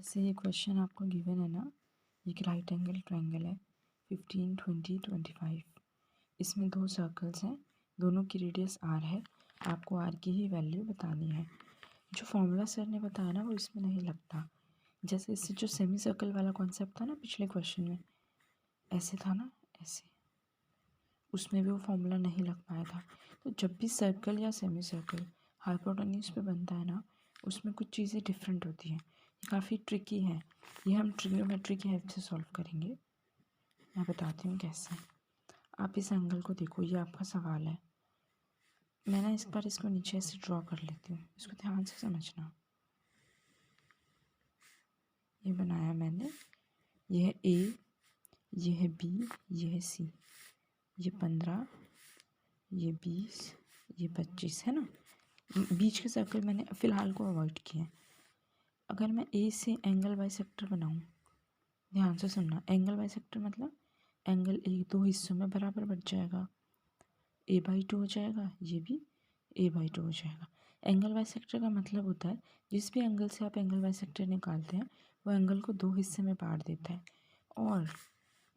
से ये क्वेश्चन आपको गिवन है ना, एक राइट एंगल ट्रायंगल है 15, 20, 25। इसमें दो सर्कल्स हैं, दोनों की रेडियस आर है। आपको आर की ही वैल्यू बतानी है। जो फॉर्मूला सर ने बताया ना वो इसमें नहीं लगता। जैसे इससे जो सेमी सर्कल वाला कॉन्सेप्ट था ना पिछले क्वेश्चन में, ऐसे था ना, ऐसे, उसमें भी वो फॉर्मूला नहीं लग पाया था। तो जब भी सर्कल या सेमी सर्कल हाइपोटेन्यूज पे बनता है ना, उसमें कुछ चीज़ें डिफरेंट होती हैं। ये काफ़ी ट्रिकी है। ये हम ट्रिग्नोमेट्री की हेल्प से सॉल्व करेंगे। मैं बताती हूँ कैसे। आप इस एंगल को देखो, ये आपका सवाल है। मैं ना इस बार इसको नीचे से ड्रॉ कर लेती हूँ, इसको ध्यान से समझना। ये बनाया मैंने, ये है ए, ये है बी, ये है सी, ये 15, ये 20, ये 25 है ना। बीच के सर्कल मैंने फ़िलहाल को अवॉइड किया है। अगर मैं ए से एंगल बाइसेक्टर बनाऊँ, ध्यान से सुनना। एंगल बाइसेक्टर मतलब एंगल ए दो हिस्सों में बराबर बट जाएगा, a/2 हो जाएगा, ये भी a/2 हो जाएगा। एंगल बाइसेक्टर का मतलब होता है जिस भी एंगल से आप एंगल बाइसेक्टर निकालते हैं वो एंगल को दो हिस्से में बांट देता है। और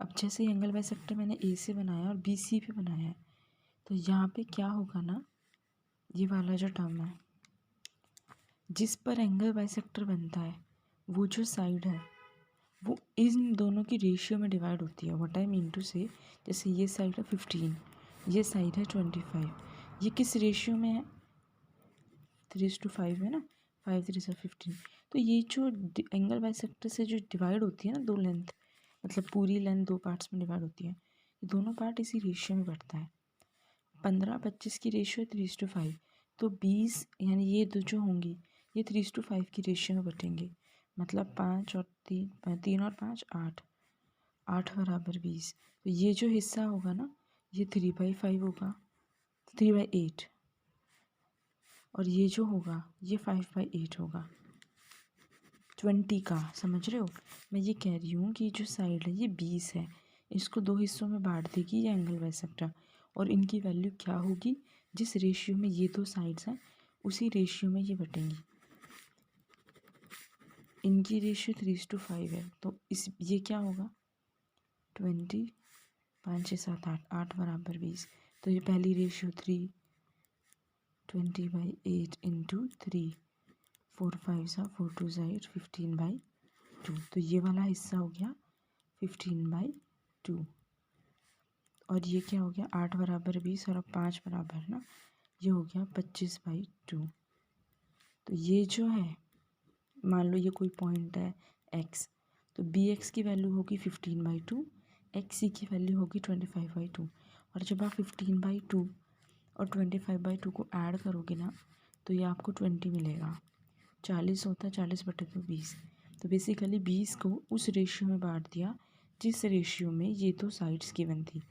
अब जैसे एंगल बाइसेक्टर मैंने ए से बनाया और बी सी पे बनाया है, तो यहाँ पे क्या होगा ना, ये वाला जो टर्म है जिस पर एंगल बाइसेक्टर बनता है, वो जो साइड है वो इन दोनों की रेशियो में डिवाइड होती है। व्हाट आई मीन टू से, जैसे ये साइड है 15, ये साइड है 25। ये किस रेशियो में है? 3:5 है ना, 5 3 से 15। तो ये जो एंगल बाइसेक्टर से जो डिवाइड होती है ना, दो लेंथ, मतलब पूरी लेंथ दो पार्ट्स में डिवाइड होती है, ये दोनों पार्ट इसी रेशियो में बढ़ता है। 15-25 की रेशियो 3:5, तो 20 यानी ये दो जो होंगी ये 3:5 की रेशियो में बटेंगे। मतलब 5 और 3 और 5 8, 8 बराबर 20। तो ये जो हिस्सा होगा ना, ये 3/5 होगा, 3/8। और ये जो होगा ये 5/8 होगा, 20 का। समझ रहे हो? मैं ये कह रही हूँ कि जो साइड है ये 20 है, इसको दो हिस्सों में बांट देगी ये एंगल बाइसेक्टर। और इनकी वैल्यू क्या होगी? जिस रेशियो में ये दो साइड्स हैं उसी रेशियो में ये बटेंगी। इनकी रेशियो 3:5 है, तो इस ये क्या होगा 20, 5 6 7 8, 8 बराबर 20। तो ये पहली रेशियो 3, 20/8 इंटू 3, 4 5 सा 4 2 8, 15/2। तो ये वाला हिस्सा हो गया 15/2। और ये क्या हो गया 8 बराबर 20 और अब 5 बराबर ना, ये हो गया 25/2। तो ये जो है, मान लो ये कोई पॉइंट है x, तो बी एक्स की वैल्यू होगी 15/2, एक्स सी की वैल्यू होगी 25/2। और जब आप 15/2 और 25/2 को ऐड करोगे ना, तो ये आपको 20 मिलेगा। 40 होता है, 40/2 20। तो बेसिकली 20 को उस रेशियो में बांट दिया जिस रेशियो में ये दो साइड्स गिवन थी।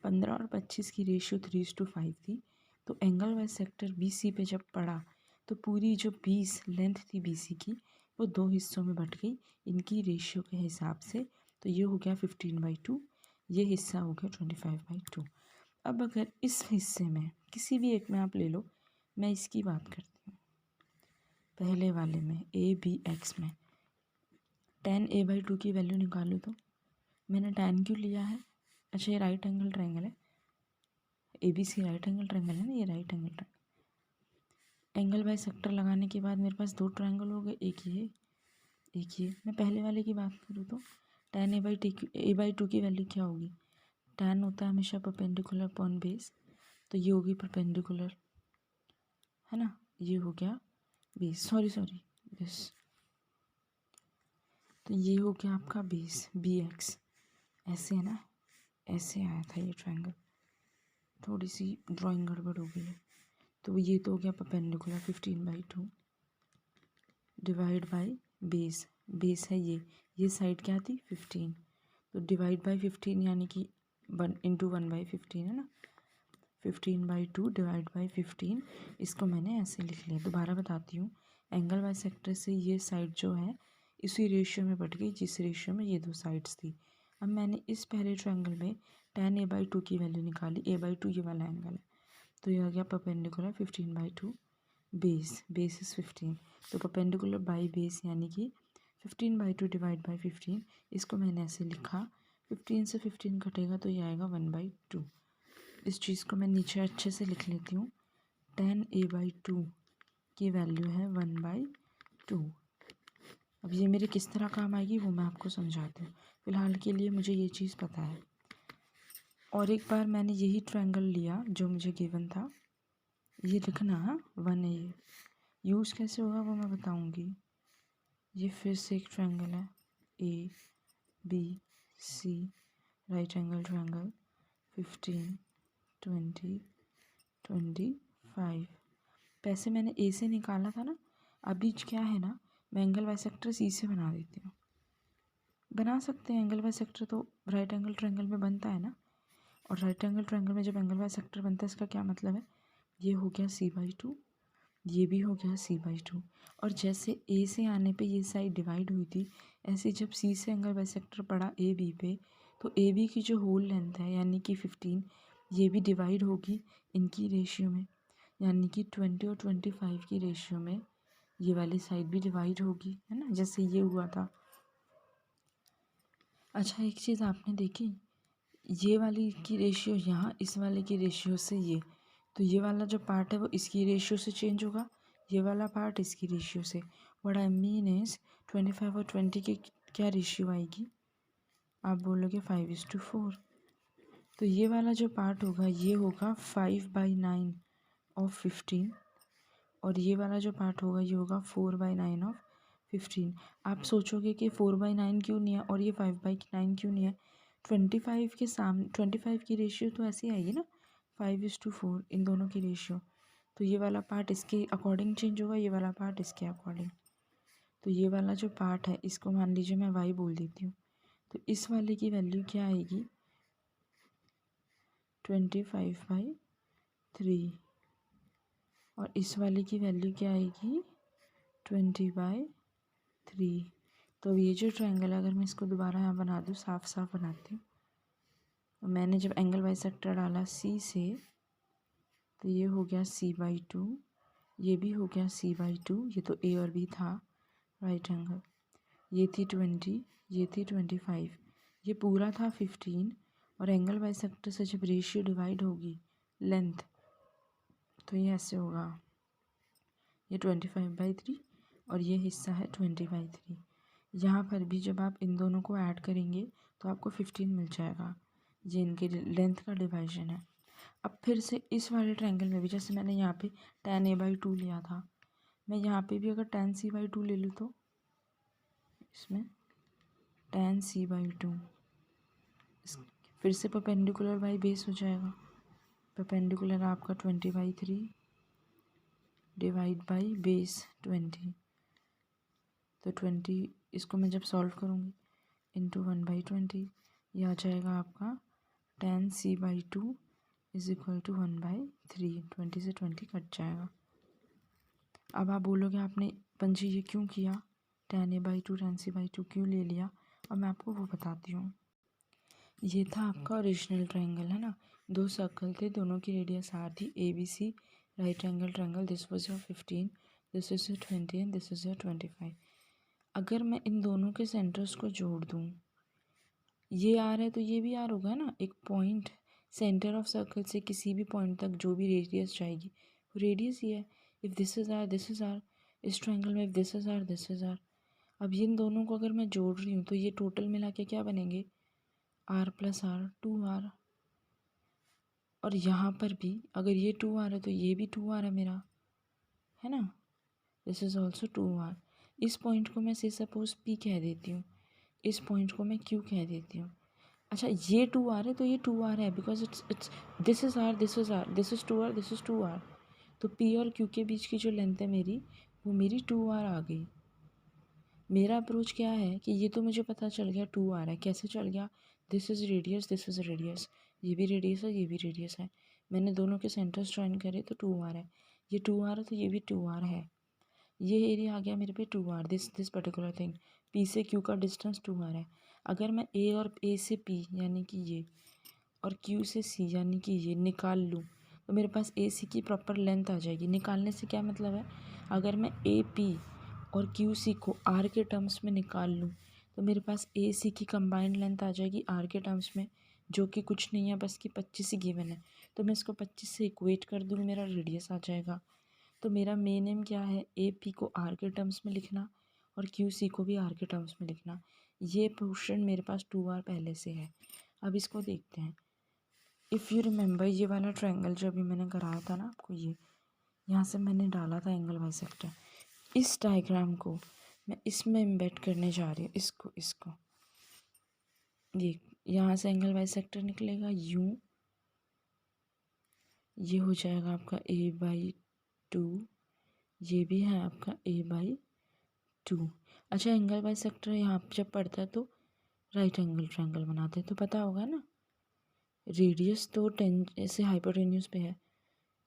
15 और 25 की रेशियो 3:5 थी। तो एंगल बाइसेक्टर बी सी पे जब पड़ा तो पूरी जो 20 लेंथ थी बी सी की वो दो हिस्सों में बट गई इनकी रेशियो के हिसाब से। तो ये हो गया 15/2, ये हिस्सा हो गया 25/2। अब अगर इस हिस्से में किसी भी एक में आप ले लो, मैं इसकी बात करती हूँ, पहले वाले में ए बी एक्स में tan a/2 की वैल्यू निकालूँ तो मैंने tan क्यों लिया है? अच्छा, ये राइट एंगल ट्रायंगल है, A B C right angle triangle है ना, ये right angle triangle. Angle bisector लगाने के बाद मेरे पास दो ट्रायंगल हो गए, एक ये एक ये। मैं पहले वाले की बात करूँ तो tan a/2 की वैल्यू क्या होगी? tan होता है हमेशा परपेंडिकुलर अपॉन बेस, तो ये होगी परपेंडिकुलर, है ना, ये हो गया बेस, सॉरी बेस। तो ये हो गया आपका बेस बी एक्स। ऐसे है ना, ऐसे आया था ये ट्रायंगल, थोड़ी सी ड्राइंग गड़बड़ हो गई है। तो ये तो हो गया perpendicular 15/2 divide by base. Base है ये साइड क्या थी 15, तो डिवाइड बाय 15 यानी कि 1 इंटू 1/15 है ना, 15/2 डिवाइड बाय 15। इसको मैंने ऐसे लिख लिया। दोबारा बताती हूँ, एंगल बाइसेक्टर से ये साइड जो है इसी रेशियो में बट गई जिस रेशियो में ये दो साइड्स थी। अब मैंने इस पहले ट्रायंगल में tan a/2 की वैल्यू निकाली। a/2 ये वाला एंगल है, तो ये हो गया परपेंडिकुलर 15/2 बेस इज 15। तो परपेंडिकुलर बाई बेस यानी कि 15/2 डिवाइड बाई 15, इसको मैंने ऐसे लिखा, 15 से 15 घटेगा तो ये आएगा 1/2। इस चीज़ को मैं नीचे अच्छे से लिख लेती हूँ। 10a/2 की वैल्यू है 1/2। अब ये मेरे किस तरह काम आएगी वो मैं आपको समझाती हूँ। फिलहाल के लिए मुझे ये चीज़ पता है। और एक बार मैंने यही ट्रायंगल लिया जो मुझे गिवन था, ये लिखना 1a। यूज़ कैसे होगा वो मैं बताऊँगी। ये फिर से एक ट्रायंगल है, A B C, right angle triangle, 15 20 25। पैसे मैंने ए से निकाला था ना, अभी क्या है ना, मैं एंगल बाइसेक्टर सी से बना देती हूँ। बना सकते हैं, एंगल बाइसेक्टर तो राइट एंगल ट्रायंगल में बनता है ना। और राइट एंगल ट्रायंगल में जब एंगल बाइसेक्टर बनता है, इसका क्या मतलब है, ये हो गया c/2, ये भी हो गया c/2। और जैसे ए से आने पे ये साइड डिवाइड हुई थी, ऐसे जब सी से एंगल बाइसेक्टर पड़ा ए बी पे, तो ए बी की जो होल लेंथ है यानी कि 15, ये भी डिवाइड होगी इनकी रेशियो में, यानी कि 20 और 25 की रेशियो में ये वाली साइड भी डिवाइड होगी, है ना, जैसे ये हुआ था। अच्छा, एक चीज़ आपने देखी, ये वाली की रेशियो यहाँ, इस वाले की रेशियो से तो ये वाला जो पार्ट है वो इसकी रेशियो से चेंज होगा, ये वाला पार्ट इसकी रेशियो से। व्हाट आई मीन इज 25 और 20 की क्या रेशियो आएगी, आप बोलोगे 5:4। तो ये वाला जो पार्ट होगा ये होगा 5/9 ऑफ 15, और ये वाला जो पार्ट होगा ये होगा 4/9 ऑफ 15। आप सोचोगे कि 4/9 क्यों नहीं है और ये 5/9 क्यों नहीं है। 25 के सामने 25 की रेशियो तो ऐसी आएगी ना, 5:4 इन दोनों की रेशियो। तो ये वाला पार्ट इसके अकॉर्डिंग चेंज होगा, ये वाला पार्ट इसके अकॉर्डिंग। तो ये वाला जो पार्ट है इसको मान लीजिए मैं y बोल देती हूँ। तो इस वाले की वैल्यू क्या आएगी, 25/3, और इस वाले की वैल्यू क्या आएगी, 20/3। तो ये जो ट्रायंगल है, अगर मैं इसको दोबारा यहाँ बना दूँ, साफ साफ बनाती हूँ, तो मैंने जब एंगल बाइसेक्टर डाला सी से, तो ये हो गया c/2, ये भी हो गया c/2, ये तो ए और बी था राइट एंगल, ये थी 20, ये थी 25, ये पूरा था 15, और एंगल बाइसेक्टर से जब रेशियो डिवाइड होगी लेंथ, तो ये ऐसे होगा, ये 25/3 और ये हिस्सा है 20/3। यहाँ पर भी जब आप इन दोनों को ऐड करेंगे तो आपको 15 मिल जाएगा, ये इनके लेंथ का डिवाइजन है। अब फिर से इस वाले ट्रायंगल में भी, जैसे मैंने यहाँ पे 10a/2 लिया था, मैं यहाँ पे भी अगर 10c/2 ले लूँ तो इसमें 10c/2 फिर से परपेंडिकुलर बाई बेस हो जाएगा। परपेंडिकुलर आपका 20/3 डिवाइड बाई बेस 20, तो 20 इसको मैं जब सॉल्व करूँगी इंटू 1/20, ये आ जाएगा आपका 10c/2 इज इक्वल टू 1/3। 20 से 20 कट जाएगा। अब आप बोलोगे आपने पंजी ये क्यों किया, 10a/2 10c/2 क्यों ले लिया, और मैं आपको वो बताती हूँ। ये था आपका ओरिजिनल ट्रायंगल, है ना, दो सर्कल थे, दोनों की रेडियस आर थी, ABC right angle triangle, this was your 15, this is your 20 and this is your 25। अगर मैं इन दोनों के सेंटर्स को जोड़ दूँ, ये आर है तो ये भी आर होगा ना, एक पॉइंट सेंटर ऑफ सर्कल से किसी भी पॉइंट तक जो भी रेडियस जाएगी वो रेडियस ही है। If this is R this is R, इस ट्रायंगल में if this is R this is R. अब इन दोनों को अगर मैं जोड़ रही हूँ तो ये टोटल मिला के क्या बनेंगे, r + r 2r। और यहाँ पर भी अगर ये 2r है तो ये भी 2r है मेरा, है ना, दिस इज़ ऑल्सो 2r। इस पॉइंट को मैं से सपोज p कह देती हूँ, इस पॉइंट को मैं q कह देती हूँ। अच्छा, ये 2r है तो ये 2r है, because it's this is r this is r, this is 2r this is 2r। तो p और q के बीच की जो लेंथ है मेरी, वो मेरी 2r आ गई। मेरा अप्रोच क्या है कि ये तो मुझे पता चल गया 2r है, कैसे चल गया, this is radius this is radius, ये भी रेडियस है ये भी रेडियस है, मैंने दोनों के सेंटर्स ज्वाइन करे तो 2r है, ये 2r है तो ये भी 2r है, ये एरिया आ गया मेरे पे 2r, this particular thing. p से q का डिस्टेंस 2r है। अगर मैं a और a से p यानी कि ये, और q से c यानी कि ये निकाल लूँ, तो मेरे पास ac की प्रॉपर लेंथ आ जाएगी। निकालने से क्या मतलब है, अगर मैं a p और क्यू सी को आर के टर्म्स में निकाल लूँ तो मेरे पास ए सी की कंबाइंड लेंथ आ जाएगी आर के टर्म्स में, जो कि कुछ नहीं है बस कि 25 ही गिवन है। तो मैं इसको 25 से इक्वेट कर दूँ, मेरा रेडियस आ जाएगा। तो मेरा मेन एम क्या है, ए पी को आर के टर्म्स में लिखना और क्यू सी को भी आर के टर्म्स में लिखना। ये पोर्शन मेरे पास 2r पहले से है। अब इसको देखते हैं। इफ़ यू रिमेंबर, ये वाला ट्रायंगल जो अभी मैंने कराया था ना आपको, ये यहाँ से मैंने डाला था एंगल बाइसेक्टर। इस डायग्राम को मैं इसमें एम्बेड करने जा रही हूँ, इसको ये यहाँ से एंगल बाइसेक्टर निकलेगा यूँ, ये हो जाएगा आपका a/2, ये भी है आपका a/2। अच्छा, एंगल बाइसेक्टर यहाँ पे जब पढ़ता है तो राइट एंगल ट्रायंगल बनाते हैं, तो पता होगा ना। रेडियस तो 10 से हाइपोटेन्यूज पे है,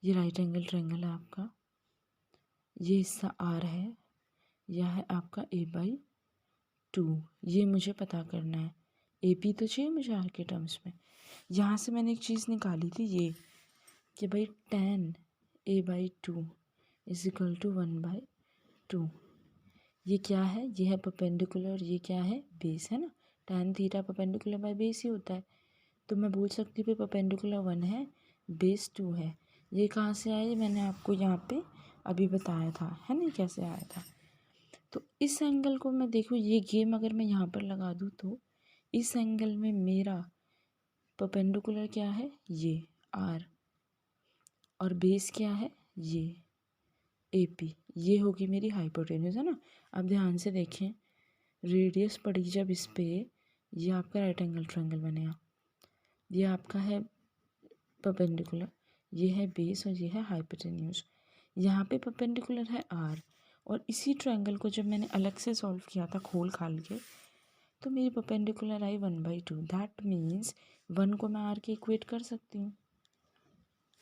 ये राइट एंगल ट्रायंगल है आपका, ये हिस्सा आर है, यह है आपका a/2। ये मुझे पता करना है, ए पी तो चाहिए मुझे आर के टर्म्स में। यहाँ से मैंने एक चीज़ निकाली थी ये कि भाई tan a/2 is equal to 1/2। ये क्या है, ये है परपेंडिकुलर, ये क्या है, बेस है ना। tan theta perpendicular by base ही होता है। तो मैं बोल सकती हूँ परपेंडिकुलर 1 है, बेस 2 है। ये कहाँ से आया, ये मैंने आपको यहाँ पे अभी बताया था, है ना, कैसे आया था। तो इस एंगल को मैं देखूँ, ये गेम अगर मैं यहाँ पर लगा दूँ तो इस एंगल में मेरा परपेंडिकुलर क्या है, ये आर, और बेस क्या है, ये ए पी। ये होगी मेरी हाइपोटेन्यूज, है ना। अब ध्यान से देखें, रेडियस पड़ी जब इस पे, ये आपका राइट एंगल ट्रायंगल बनेगा। ये आपका है परपेंडिकुलर, ये है बेस और ये है हाइपोटेन्यूज। यहाँ पे परपेंडिकुलर है आर, और इसी ट्रायंगल को जब मैंने अलग से सॉल्व किया था खोल खाल के, तो मेरी परपेंडिकुलर आई 1/2। दैट मीन्स 1 को मैं आर के इक्वेट कर सकती हूँ।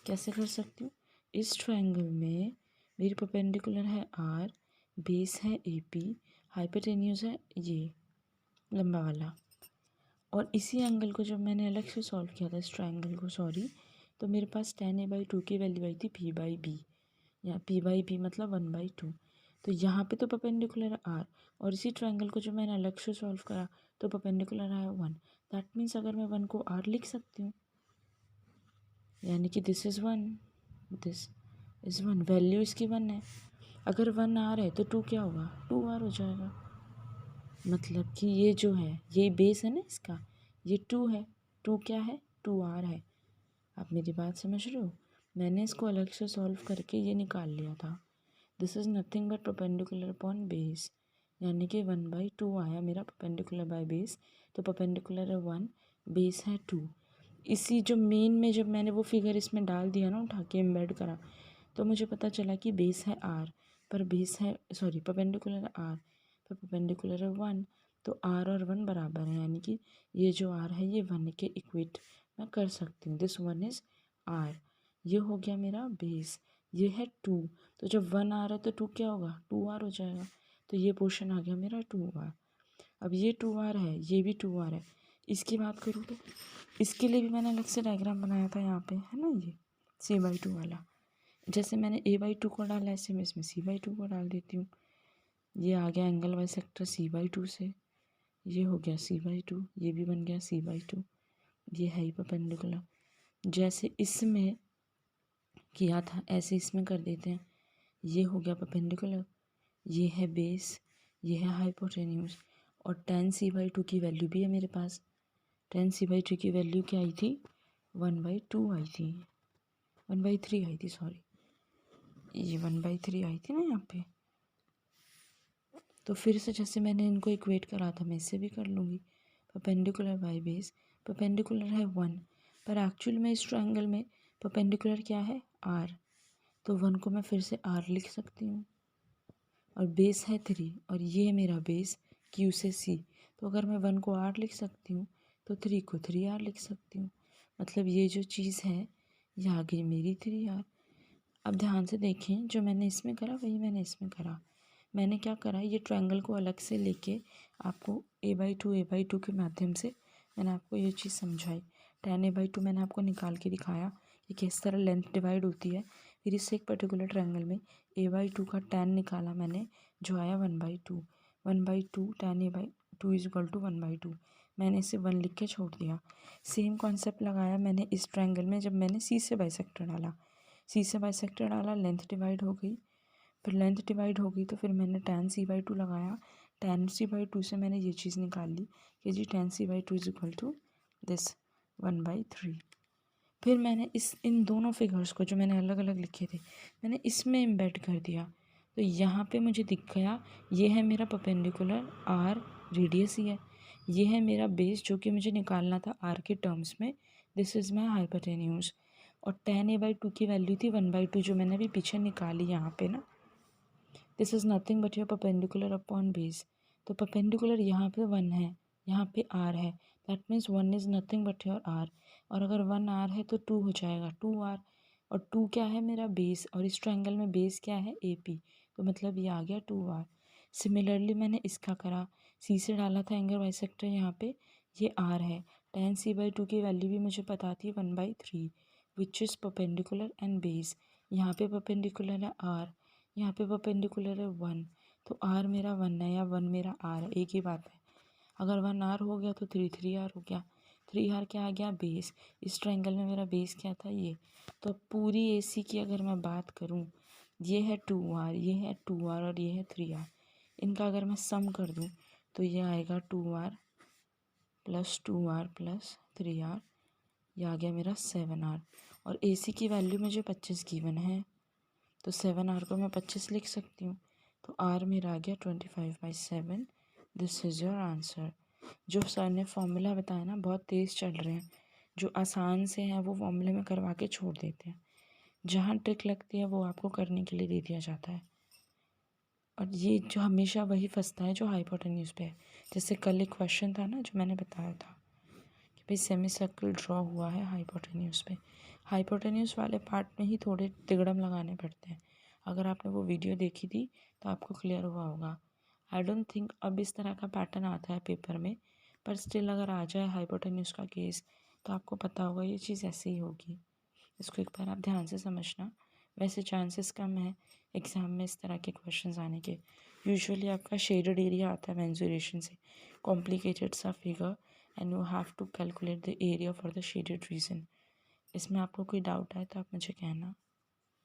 कैसे कर सकती हूँ, इस ट्रायंगल में मेरी परपेंडिकुलर है आर, बेस है ए पी, हाइपोटेन्यूज है ये लंबा वाला। और इसी एंगल को जब मैंने अलग से सॉल्व किया था, इस ट्रायंगल को, सॉरी, तो मेरे पास tan a/2 की वैल्यू आई थी p/b, या p/b मतलब 1/2। तो यहाँ पे तो परपेंडिकुलर आर, और इसी ट्रायंगल को जब मैंने अलग से सॉल्व करा तो परपेंडिकुलर आया 1। दैट मीन्स अगर मैं 1 को आर लिख सकती हूँ, यानी कि this is 1, this is 1, value इसकी 1 है। अगर 1 आर है तो 2 क्या होगा, 2r हो जाएगा। मतलब कि ये जो है, ये बेस है ना इसका, ये 2 है, 2 क्या है, 2r है। आप मेरी बात समझ रहे हो। मैंने इसको अलग से सॉल्व करके ये निकाल लिया था। This is nothing but perpendicular upon base, यानी कि 1/2 आया मेरा परपेंडिकुलर बाय बेस। तो परपेंडिकुलर है 1, बेस है 2। इसी जो मेन में जब मैंने वो फिगर इसमें डाल दिया ना, उठा के एम्बेड करा, तो मुझे पता चला कि बेस है आर, पर बेस है, सॉरी, परपेंडिकुलर आर पर परपेंडिकुलर है 1। तो आर और 1 बराबर है, यानी कि ये जो आर है ये 1 के इक्वेट मैं कर सकती हूँ। This 1 is R. ये हो गया मेरा बेस, ये है 2। तो जब 1 आ रहा है तो 2 क्या होगा, 2r हो जाएगा। तो ये पोर्शन आ गया मेरा 2r। अब ये 2r है, ये भी 2r है। इसकी बात करूँ तो इसके लिए भी मैंने अलग से डायग्राम बनाया था यहाँ पे, है ना, ये c/2 वाला। जैसे मैंने a/2 को डाला ऐसे मैं इसमें c/2 को डाल देती हूँ। ये आ गया एंगल बाइसेक्टर c/2 से, ये हो गया c/2, ये भी बन गया c/2। ये है ही परपेंडिकुलर। जैसे इसमें किया था ऐसे इसमें कर देते हैं। ये हो गया परपेंडिकुलर, ये है बेस, ये है हाइपोटेन्यूज, और tan c/2 की वैल्यू भी है मेरे पास। tan c/2 की वैल्यू क्या आई थी, 1/2 आई थी, 1/3 आई थी, सॉरी, ये 1/3 आई थी ना यहाँ पे। तो फिर से जैसे मैंने इनको इक्वेट करा था, मैं इससे भी कर लूँगी। परपेंडिकुलर बाय बेस, परपेंडिकुलर है 1, पर एक्चुअल में इस ट्रायंगल में परपेंडिकुलर क्या है, आर। तो 1 को मैं फिर से आर लिख सकती हूँ, और बेस है 3, और ये है मेरा बेस क्यू से सी। तो अगर मैं 1 को आर लिख सकती हूँ तो 3 को 3r लिख सकती हूँ। मतलब ये जो चीज़ है ये आ गई मेरी 3r। अब ध्यान से देखें, जो मैंने इसमें करा वही मैंने इसमें करा। मैंने क्या करा, ये ट्रायंगल को अलग से लेके आपको a/2 के माध्यम से मैंने आपको ये चीज़ समझाई। tan a/2 मैंने आपको निकाल के दिखाया कि किस तरह लेंथ डिवाइड होती है। फिर इससे एक पर्टिकुलर ट्रायंगल में a/2 का tan निकाला मैंने, जो आया 1/2। 1/2 tan a/2 is equal to 1/2। मैंने इसे 1 लिख के छोड़ दिया। सेम कॉन्सेप्ट लगाया मैंने इस ट्रायंगल में, जब मैंने सी से बाइसेक्टर डाला। सी से बाइसेक्टर डाला, लेंथ डिवाइड हो गई। फिर लेंथ डिवाइड हो गई तो फिर मैंने tan c/2 लगाया। tan c/2 से मैंने ये चीज़ निकाल ली कि जी tan c/2 is equal to this 1/3। फिर मैंने इन दोनों फिगर्स को जो मैंने अलग अलग लिखे थे, मैंने इसमें एम्बेड कर दिया। तो यहाँ पे मुझे दिख गया, ये है मेरा परपेंडिकुलर, आर रेडियस ही है। ये है मेरा बेस जो कि मुझे निकालना था आर के टर्म्स में। This is my hypotenuse. और tan a/2 की वैल्यू थी 1/2, जो मैंने अभी पीछे निकाली यहाँ पे ना। This is nothing but your perpendicular upon base. तो परपेंडिकुलर यहाँ पे 1 है, यहाँ पे r है, that means 1 is nothing but your r। और अगर 1 r है तो 2 हो जाएगा, 2r। और 2 क्या है मेरा बेस, और इस ट्रायंगल में बेस क्या है AP, तो मतलब ये आ गया 2r। सिमिलरली मैंने इसका करा, सी से डाला था एंगल बाइसेक्टर, यहाँ पे ये r है। tan c/2 की वैल्यू भी मुझे पता थी 1/3, which is perpendicular and base. यहाँ पे परपेंडिकुलर है r, यहाँ पे परपेंडिकुलर है 1, तो r मेरा 1 है या 1 मेरा r है, एक ही बात है। अगर 1r हो गया तो 3r हो गया। 3r क्या आ गया, बेस। इस ट्रायंगल में मेरा बेस क्या था, ये। तो पूरी AC की अगर मैं बात करूँ, ये है 2r, ये है 2r और ये है 3r। इनका अगर मैं सम कर दूँ तो ये आएगा 2r plus 2r plus 3r, ये आ गया मेरा 7r। और AC की वैल्यू मुझे 25 गिवन है, तो 7r को मैं 25 लिख सकती हूँ। तो r मेरा आ गया 25/7। This is your answer. जो सर ने फॉर्मूला बताया ना, बहुत तेज़ चल रहे हैं। जो आसान से हैं वो फॉर्मूले में करवा के छोड़ देते हैं, जहाँ ट्रिक लगती है वो आपको करने के लिए दे दिया जाता है। और ये जो हमेशा वही फंसता है जो हाइपोटेन्यूज पे है। जैसे कल एक क्वेश्चन था ना जो मैंने बताया था कि भाई सेमी सर्कल ड्रॉ हुआ है हाइपोटेन्यूज पे। हाइपोटेन्यूज वाले पार्ट में ही थोड़े तिगड़म लगाने पड़ते हैं। अगर आपने वो वीडियो देखी थी तो आपको क्लियर हुआ होगा। आई डोंट थिंक अब इस तरह का पैटर्न आता है पेपर में, पर स्टिल अगर आ जाए हाइपोटेन्यूज का केस तो आपको पता होगा ये चीज़ ऐसे ही होगी। इसको एक बार आप ध्यान से समझना। वैसे चांसेस कम है एग्ज़ाम में इस तरह के क्वेश्चंस आने के। यूजुअली आपका शेडेड एरिया आता है मेंसुरेशन से, कॉम्प्लिकेटेड सा figure, and you have to calculate the area for the shaded region. इसमें आपको कोई डाउट है तो आप मुझे कहना।